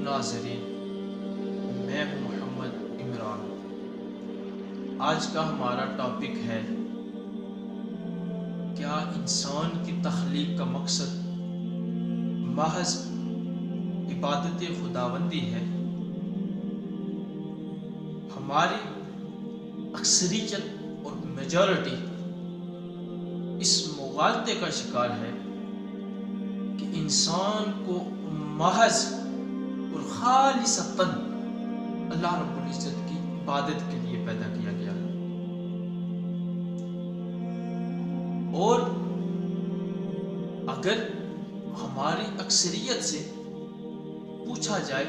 ناظرین، میں ہوں محمد عمران۔ آج کا ہمارا ٹاپک ہے کیا انسان کی تخلیق کا مقصد محض عبادت خداوندی ہے؟ ہماری اکثریت اور میجورٹی اس مغالطے کا شکار ہے کہ انسان کو محض اور خالصتاً اللہ رب العزت کی عبادت کے لیے پیدا کیا گیا ہے، اور اگر ہماری اکثریت سے پوچھا جائے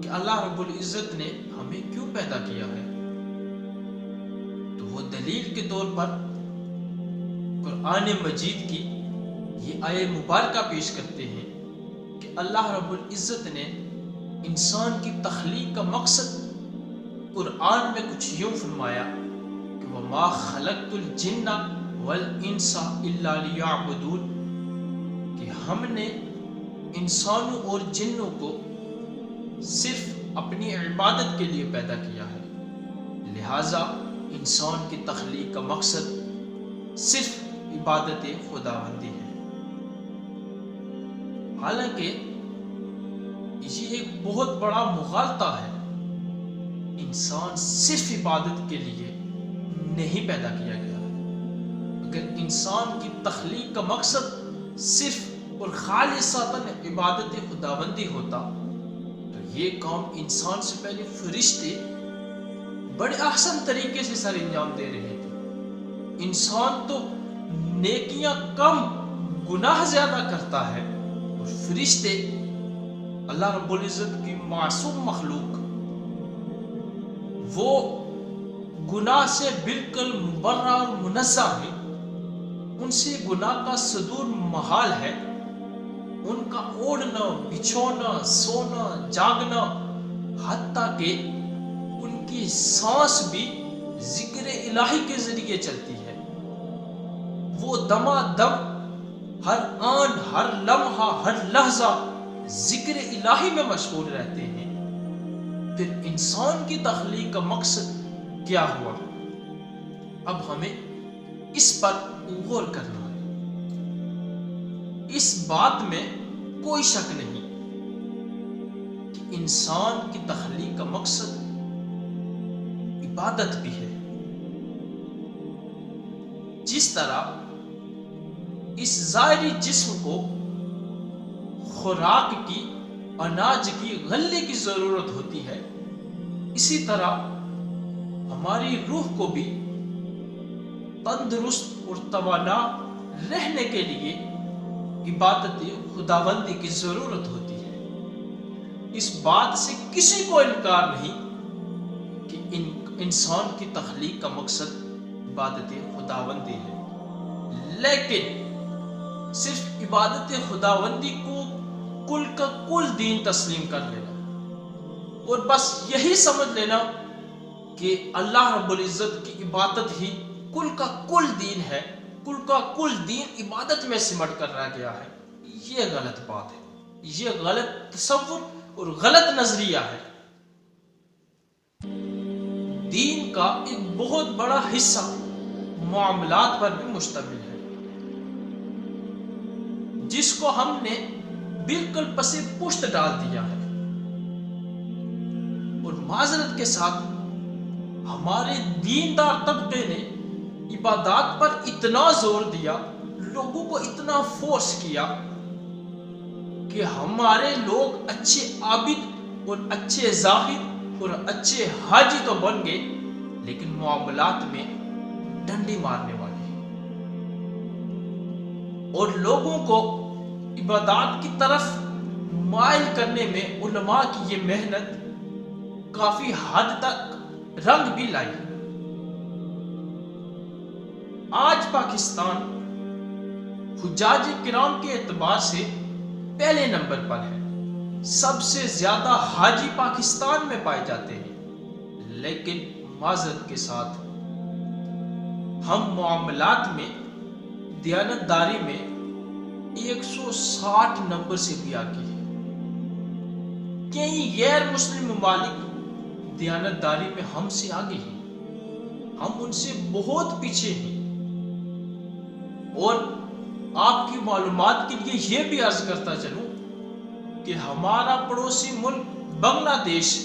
کہ اللہ رب العزت نے ہمیں کیوں پیدا کیا ہے، تو وہ دلیل کے طور پر قرآن مجید کی یہ آیہ مبارکہ پیش کرتے ہیں کہ اللہ رب العزت نے انسان کی تخلیق کا مقصد قرآن میں کچھ یوں فرمایا کہ وَمَا خَلَقْتُ الْجِنَّ وَالْإِنسَ إِلَّا لِيَعْبُدُونَ، کہ ہم نے انسانوں اور جنوں کو صرف اپنی عبادت کے لیے پیدا کیا ہے، لہٰذا انسان کی تخلیق کا مقصد صرف عبادت خداوندی ہے۔ حالانکہ یہ ایک بہت بڑا مغالطہ ہے، انسان صرف عبادت کے لیے نہیں پیدا کیا گیا ہے۔ اگر انسان کی تخلیق کا مقصد صرف اور خالصتاً عبادت خداوندی ہوتا تو یہ کام انسان سے پہلے فرشتے بڑے احسن طریقے سے سر انجام دے رہے تھے۔ انسان تو نیکیاں کم گناہ زیادہ کرتا ہے، اور فرشتے اللہ رب العزت کی معصوم مخلوق وہ گناہ سے بالکل مبرہ اور منزہ ہے، ان سے گناہ کا صدور محال ہے، ان کا اوڑھنا بچھونا سونا جاگنا حتیٰ کہ ان کی سانس بھی ذکر الہی کے ذریعے چلتی ہے، وہ دما دم ہر آن ہر لمحہ ہر لحظہ ذکر الہی میں مشغول رہتے ہیں۔ پھر انسان کی تخلیق کا مقصد کیا ہوا؟ اب ہمیں اس پر غور کرنا ہے۔ اس بات میں کوئی شک نہیں کہ انسان کی تخلیق کا مقصد عبادت بھی ہے۔ جس طرح اس ظاہری جسم کو خوراک کی، اناج کی، غلے کی ضرورت ہوتی ہے، اسی طرح ہماری روح کو بھی تندرست اور توانا رہنے کے لیے عبادت خداوندی کی ضرورت ہوتی ہے۔ اس بات سے کسی کو انکار نہیں کہ انسان کی تخلیق کا مقصد عبادت خداوندی ہے، لیکن صرف عبادت خداوندی کو کل کا کل دین تسلیم کر لینا اور بس یہی سمجھ لینا کہ اللہ رب العزت کی عبادت ہی کل کا کل دین ہے، کل کا کل دین عبادت میں سمٹ کر رہ گیا ہے، یہ غلط بات ہے، یہ غلط تصور اور غلط نظریہ ہے۔ دین کا ایک بہت بڑا حصہ معاملات پر بھی مشتمل ہے، جس کو ہم نے بالکل پس پشت ڈال دیا ہے، اور معذرت کے ساتھ ہمارے دیندار طبقے نے عبادات پر اتنا زور دیا، لوگوں کو اتنا فورس کیا کہ ہمارے لوگ اچھے عابد اور اچھے زاہد اور اچھے حاجی تو بن گئے، لیکن معاملات میں ڈنڈی مارنے والے، اور لوگوں کو عبادات کی طرف مائل کرنے میں علماء کی یہ محنت کافی حد تک رنگ بھی لائی۔ آج پاکستان حجاج کرام کے اعتبار سے پہلے نمبر پر ہے، سب سے زیادہ حاجی پاکستان میں پائے جاتے ہیں، لیکن معذرت کے ساتھ ہم معاملات میں دیانتداری میں 160 نمبر سے بھی آگے ہے۔ کئی غیر مسلم ممالک دیانتداری میں ہم سے آگے ہیں، ہم ان سے بہت پیچھے ہیں۔ اور آپ کی معلومات کے لیے یہ بھی عرض کرتا چلوں کہ ہمارا پڑوسی ملک بنگلہ دیش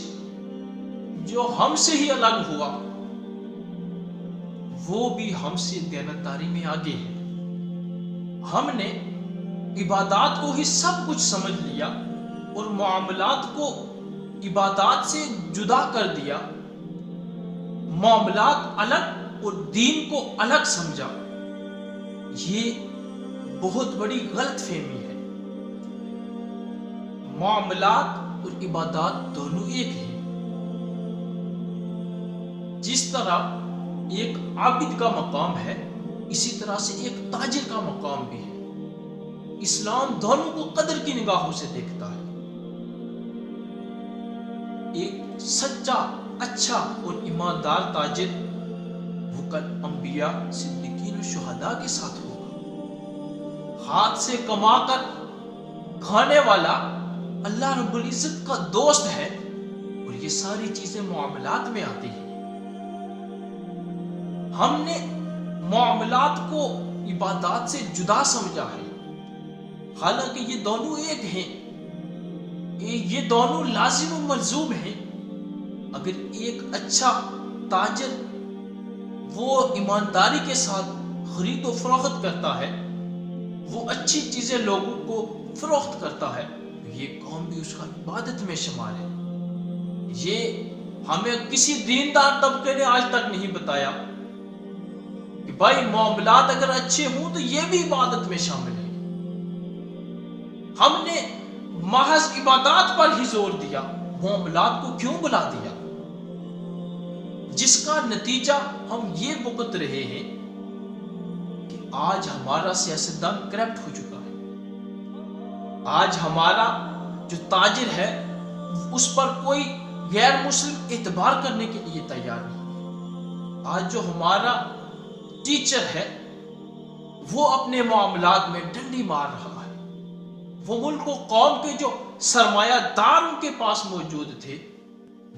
جو ہم سے ہی الگ ہوا، وہ بھی ہم سے دیانتداری میں آگے ہے۔ ہم نے عبادات کو ہی سب کچھ سمجھ لیا اور معاملات کو عبادات سے جدا کر دیا، معاملات الگ اور دین کو الگ سمجھا۔ یہ بہت بڑی غلط فہمی ہے۔ معاملات اور عبادات دونوں ایک ہیں۔ جس طرح ایک عابد کا مقام ہے، اسی طرح سے ایک تاجر کا مقام بھی ہے۔ اسلام دونوں کو قدر کی نگاہوں سے دیکھتا ہے۔ ایک سچا، اچھا اور ایماندار تاجر وہ کل انبیاء، صدیقین اور شہداء کے ساتھ ہوگا۔ ہاتھ سے کما کر کھانے والا اللہ رب العزت کا دوست ہے، اور یہ ساری چیزیں معاملات میں آتی ہیں۔ ہم نے معاملات کو عبادات سے جدا سمجھا ہے، حالانکہ یہ دونوں ایک ہیں، یہ دونوں لازم و ملزوم ہیں۔ اگر ایک اچھا تاجر وہ ایمانداری کے ساتھ خرید و فروخت کرتا ہے، وہ اچھی چیزیں لوگوں کو فروخت کرتا ہے، یہ قوم بھی اس کا عبادت میں شمار ہے۔ یہ ہمیں کسی دیندار طبقے نے آج تک نہیں بتایا کہ بھائی معاملات اگر اچھے ہوں تو یہ بھی عبادت میں شامل ہے۔ ہم نے محض عبادات پر ہی زور دیا، معاملات کو کیوں بلا دیا؟ جس کا نتیجہ ہم یہ بھگت رہے ہیں کہ آج ہمارا سیاستدان کرپٹ ہو چکا ہے۔ آج ہمارا جو تاجر ہے اس پر کوئی غیر مسلم اعتبار کرنے کے لیے تیار نہیں۔ آج جو ہمارا ٹیچر ہے وہ اپنے معاملات میں ڈنڈی مار رہا ہے۔ وہ ملک و قوم کے جو سرمایہ دار ان کے پاس موجود تھے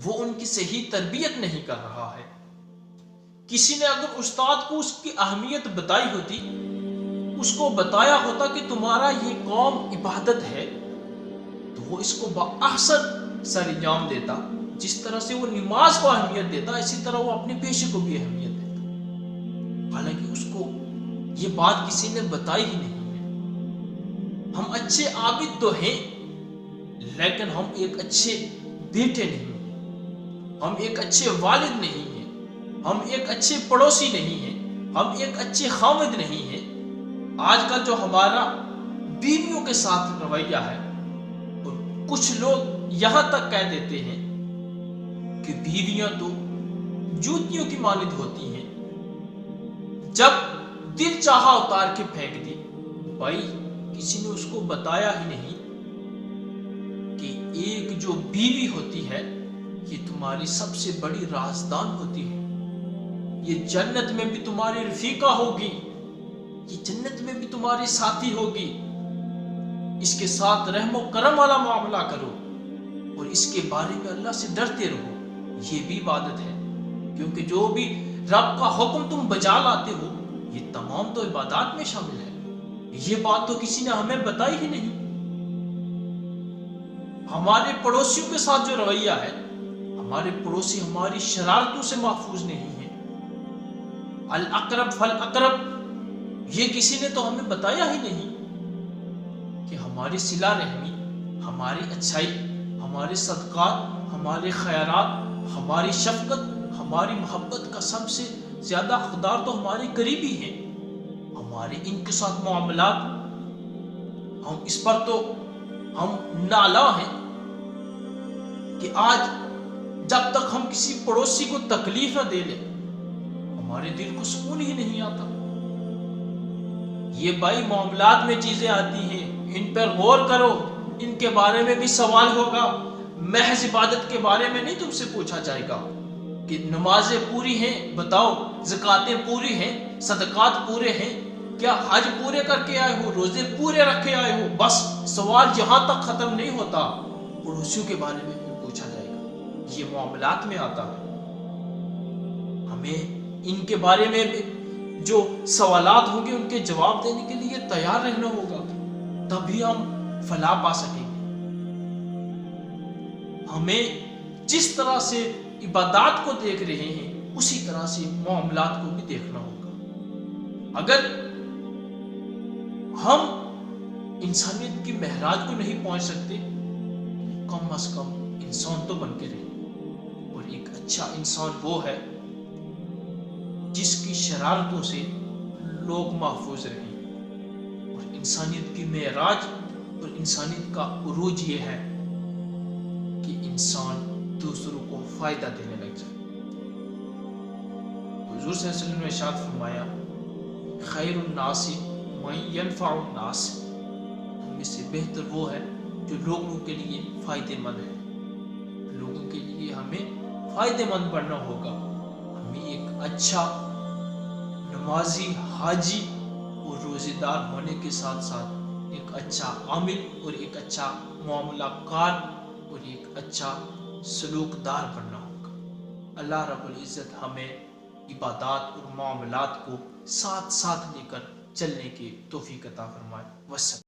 وہ ان کی صحیح تربیت نہیں کر رہا ہے۔ کسی نے اگر استاد کو اس کی اہمیت بتائی ہوتی، اس کو بتایا ہوتا کہ تمہارا یہ قوم عبادت ہے، تو وہ اس کو باحسن سر انجام دیتا۔ جس طرح سے وہ نماز کو اہمیت دیتا، اسی طرح وہ اپنے پیشے کو بھی اہمیت دیتا، حالانکہ اس کو یہ بات کسی نے بتائی ہی نہیں ہے۔ ہم اچھے عابد تو ہیں، لیکن ہم ایک اچھے بیٹے نہیں ہیں، ہم ایک اچھے والد نہیں ہیں، ہم ایک اچھے پڑوسی نہیں ہیں، ہم ایک اچھے خاوند نہیں ہیں۔ آج کل جو ہمارا بیویوں کے ساتھ رویہ ہے، اور کچھ لوگ یہاں تک کہہ دیتے ہیں کہ بیویاں تو جوتیوں کی مانند ہوتی ہیں، جب دل چاہا اتار کے پھینک دی۔ بھائی کسی نے اس کو بتایا ہی نہیں کہ ایک جو بیوی ہوتی ہے یہ تمہاری سب سے بڑی رازدان ہوتی ہے، یہ جنت میں بھی تمہاری رفیقہ ہوگی، یہ جنت میں بھی تمہاری ساتھی ہوگی۔ اس کے ساتھ رحم و کرم والا معاملہ کرو اور اس کے بارے میں اللہ سے ڈرتے رہو، یہ بھی عبادت ہے۔ کیونکہ جو بھی رب کا حکم تم بجا لاتے ہو یہ تمام تو عبادات میں شامل ہے۔ یہ بات تو کسی نے ہمیں بتائی ہی نہیں۔ ہمارے پڑوسیوں کے ساتھ جو رویہ ہے، ہمارے پڑوسی ہماری شرارتوں سے محفوظ نہیں ہیں۔ الاقرب فالاقرب، یہ کسی نے تو ہمیں بتایا ہی نہیں کہ ہماری صلہ رحمی، ہماری اچھائی، ہمارے صدقات، ہمارے خیرات، ہماری شفقت، ہماری محبت کا سب سے زیادہ حقدار تو ہمارے قریبی ہیں۔ ہمارے ان کے ساتھ معاملات، ہم اس پر تو ہم نالا ہیں کہ آج جب تک ہم کسی پڑوسی کو تکلیف نہ دے لیں ہمارے دل کو سکون ہی نہیں آتا۔ یہ بھائی معاملات میں چیزیں آتی ہیں، ان پر غور کرو، ان کے بارے میں بھی سوال ہوگا۔ محض عبادت کے بارے میں نہیں تم سے پوچھا جائے گا کہ نمازیں پوری ہیں بتاؤ، زکاتیں پوری ہیں، صدقات پورے ہیں، کیا حج پورے کر کے آئے ہو، روزے پورے رکھے آئے ہو؟ بس سوال یہاں تک ختم نہیں ہوتا۔ پڑوسیوں کے بارے میں بھی پوچھا جائے گا. یہ معاملات میں آتا ہے. ہمیں ان کے بارے میں بھی جو سوالات ہوں گے ان کے جواب دینے کے لیے تیار رہنا ہوگا, تبھی ہم فلاح پا سکیں گے. ہمیں جس طرح سے عبادات کو دیکھ رہے ہیں اسی طرح سے معاملات کو بھی دیکھنا ہوگا. اگر ہم انسانیت کی معراج کو نہیں پہنچ سکتے, کم از کم انسان تو بن کے رہے. اور ایک اچھا انسان وہ ہے جس کی شرارتوں سے لوگ محفوظ رہیں. اور انسانیت کی معراج اور انسانیت کا عروج یہ ہے کہ انسان دوسروں کو فائدہ دینے لگ جائے. حضور صلی اللہ علیہ وسلم نے ارشاد فرمایا, خیر الناس من ینفع الناس, ان میں سے بہتر وہ ہے جو لوگوں کے لیے فائدے مند ہے. لوگوں کے لیے ہمیں فائدے مند بننا ہوگا. ہمیں ایک اچھا نمازی, حاجی اور روزے دار ہونے کے ساتھ ساتھ ایک اچھا عامل اور ایک اچھا معاملہ کار اور ایک اچھا سلوکدار بننا ہوگا. اللہ رب العزت ہمیں عبادات اور معاملات کو ساتھ ساتھ لے کر چلنے کی توفیق عطا فرمائے. وسلام.